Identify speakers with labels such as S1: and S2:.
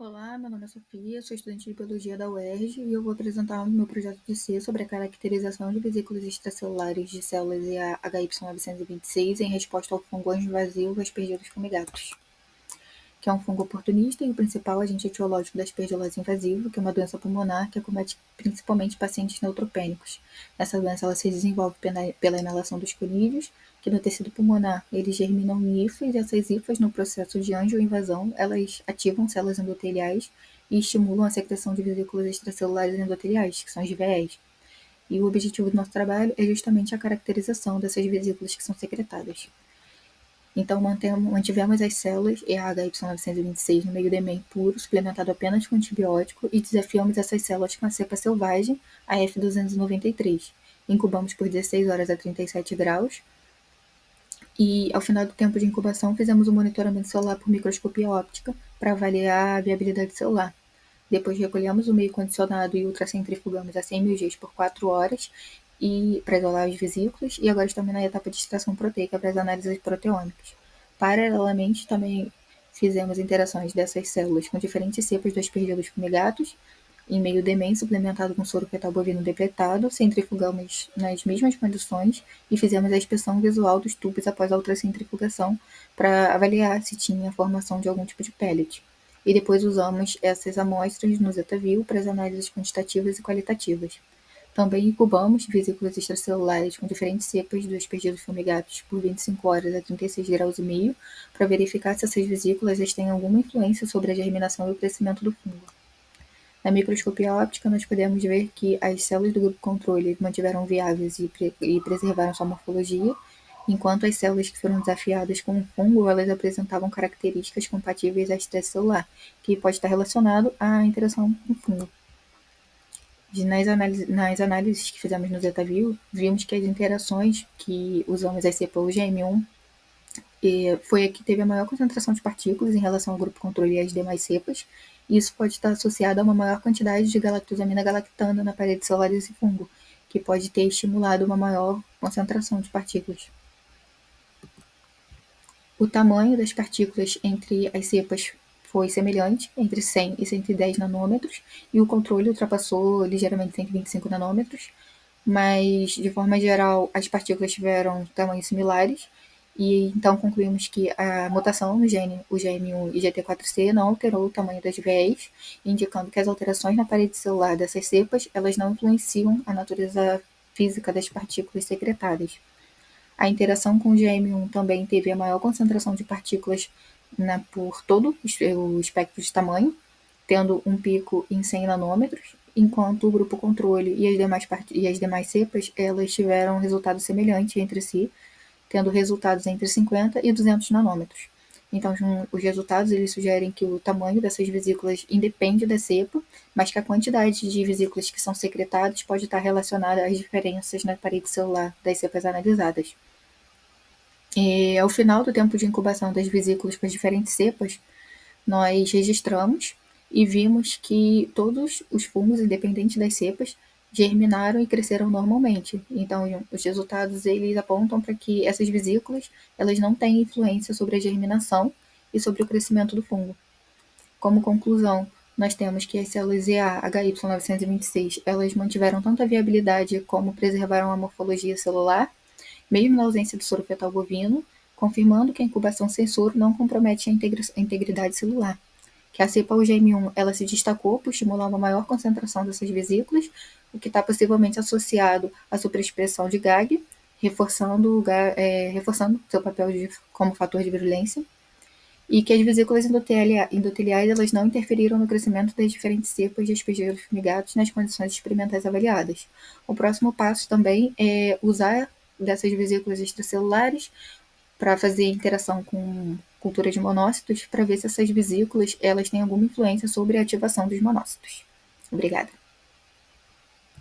S1: Olá, meu nome é Sofia, sou estudante de Biologia da UERJ e eu vou apresentar o meu projeto de TCC sobre a caracterização de vesículas extracelulares de células HY926 em resposta ao fungo invasivo Aspergillus fumigatus, que é um fungo oportunista e o principal agente etiológico da aspergilose invasiva, que é uma doença pulmonar que acomete principalmente pacientes neutropênicos. Essa doença ela se desenvolve pela inalação dos conídeos, que no tecido pulmonar eles germinam em hifas, e essas hifas, no processo de angioinvasão, elas ativam células endoteliais e estimulam a secreção de vesículas extracelulares endoteliais, que são as VEs. E o objetivo do nosso trabalho é justamente a caracterização dessas vesículas que são secretadas. Então, mantivemos as células EAHY926 no meio de MEM puro, suplementado apenas com antibiótico, e desafiamos essas células com a cepa selvagem, a F293. Incubamos por 16 horas a 37 graus, e ao final do tempo de incubação fizemos um monitoramento celular por microscopia óptica para avaliar a viabilidade celular. Depois recolhemos o meio condicionado e ultracentrifugamos a 100 mil Gs por 4 horas para isolar as vesículas, e agora estamos na etapa de extração proteica para as análises proteômicas. Paralelamente, também fizemos interações dessas células com diferentes cepas do Aspergillus fumigatus, em meio DMEM suplementado com soro fetal bovino depletado, centrifugamos nas mesmas condições e fizemos a inspeção visual dos tubos após a ultracentrifugação para avaliar se tinha formação de algum tipo de pellet. E depois usamos essas amostras no Zetavil para as análises quantitativas e qualitativas. Também incubamos vesículas extracelulares com diferentes cepas do Aspergillus fumigatus por 25 horas a 36 graus e meio para verificar se essas vesículas têm alguma influência sobre a germinação e o crescimento do fungo. Na microscopia óptica, nós podemos ver que as células do grupo controle mantiveram viáveis e preservaram sua morfologia, enquanto as células que foram desafiadas com o fungo, elas apresentavam características compatíveis à estresse celular, que pode estar relacionado à interação com o fungo. Nas análises que fizemos no Zetavil, vimos que as interações que usamos a cepa UGM1 foi a que teve a maior concentração de partículas em relação ao grupo controle e às demais cepas, e isso pode estar associado a uma maior quantidade de galactosamina galactana na parede celular desse fungo, que pode ter estimulado uma maior concentração de partículas. O tamanho das partículas entre as cepas foi semelhante, entre 100 e 110 nanômetros, e o controle ultrapassou ligeiramente 125 nanômetros, mas, de forma geral, as partículas tiveram tamanhos similares, e então concluímos que a mutação no gene UGM1 e GT4C não alterou o tamanho das VEs, indicando que as alterações na parede celular dessas cepas elas não influenciam a natureza física das partículas secretadas. A interação com o GM1 também teve a maior concentração de partículas por todo o espectro de tamanho, tendo um pico em 100 nanômetros, enquanto o grupo controle e as demais cepas elas tiveram resultado semelhante entre si, tendo resultados entre 50 e 200 nanômetros. Então, os resultados eles sugerem que o tamanho dessas vesículas independe da cepa, mas que a quantidade de vesículas que são secretadas pode estar relacionada às diferenças na parede celular das cepas analisadas. Ao final do tempo de incubação das vesículas com as diferentes cepas, nós registramos e vimos que todos os fungos, independente das cepas, germinaram e cresceram normalmente. Então, os resultados eles apontam para que essas vesículas elas não têm influência sobre a germinação e sobre o crescimento do fungo. Como conclusão, nós temos que as células EA-HY926 elas mantiveram tanto a viabilidade como preservaram a morfologia celular, mesmo na ausência do soro fetal bovino, confirmando que a incubação sem soro não compromete a integridade celular. Que a cepa UGM1 ela se destacou por estimular uma maior concentração dessas vesículas, o que está possivelmente associado à superexpressão de GAG, reforçando seu papel como fator de virulência, e que as vesículas endoteliais elas não interferiram no crescimento das diferentes cepas de Aspergillus fumigatus nas condições experimentais avaliadas. O próximo passo também é usar dessas vesículas extracelulares para fazer interação com cultura de monócitos, para ver se essas vesículas elas têm alguma influência sobre a ativação dos monócitos. Obrigada.